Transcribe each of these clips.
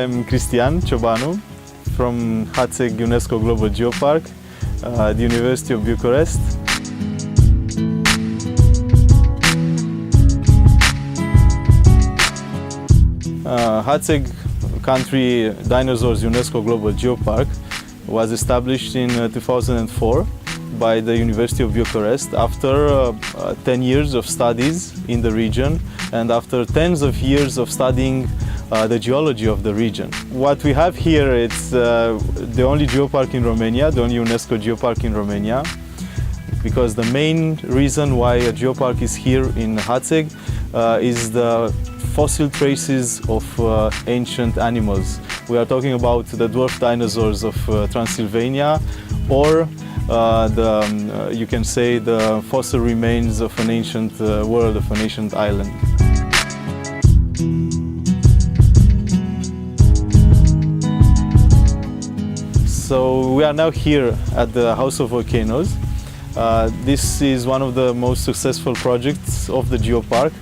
I'm Cristian Ciobanu from Hateg UNESCO Global Geopark, the University of Bucharest. Hateg country Dinosaurs UNESCO Global Geopark was established in 2004 by the University of Bucharest after 10 years of studies in the region and after tens of years of studying the geology of the region. What we have here, it's the only geopark in Romania, the only UNESCO geopark in Romania, because the main reason why a geopark is here in Hateg is the fossil traces of ancient animals. We are talking about the dwarf dinosaurs of Transylvania, or you can say the fossil remains of an ancient world, of an ancient island. So we are now here at the House of Volcanoes. This is one of the most successful projects of the geopark.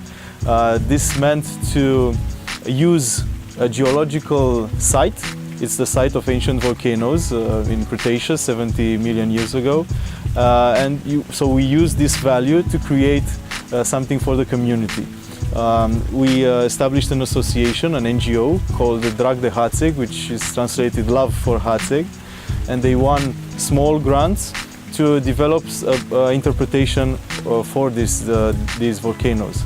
This meant to use a geological site. It's the site of ancient volcanoes in Cretaceous 70 million years ago. So we use this value to create something for the community. We established an association, an NGO, called Drag de Hateg, which is translated Love for Hateg. And they won small grants to develop interpretation for these volcanoes.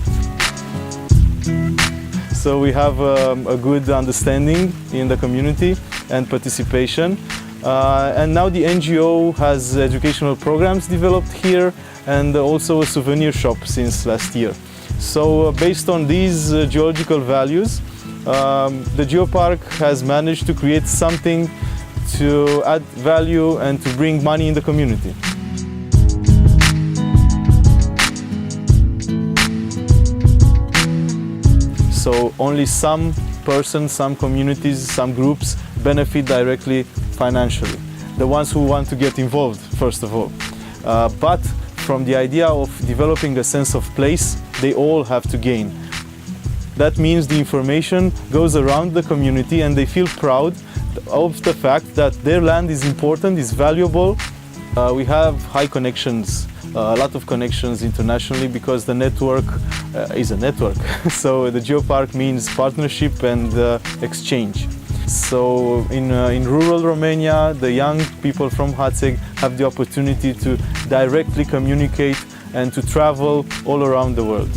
So we have a good understanding in the community and participation. And now the NGO has educational programs developed here and also a souvenir shop since last year. So based on these geological values, the geopark has managed to create something to add value and to bring money in the community. So only some persons, some communities, some groups benefit directly financially. The ones who want to get involved, first of all. But from the idea of developing a sense of place, they all have to gain. That means the information goes around the community and they feel proud of the fact that their land is important, is valuable. We have high connections, a lot of connections internationally, because the network is a network. So the geopark means partnership and exchange. So in rural Romania, the young people from Hateg have the opportunity to directly communicate and to travel all around the world.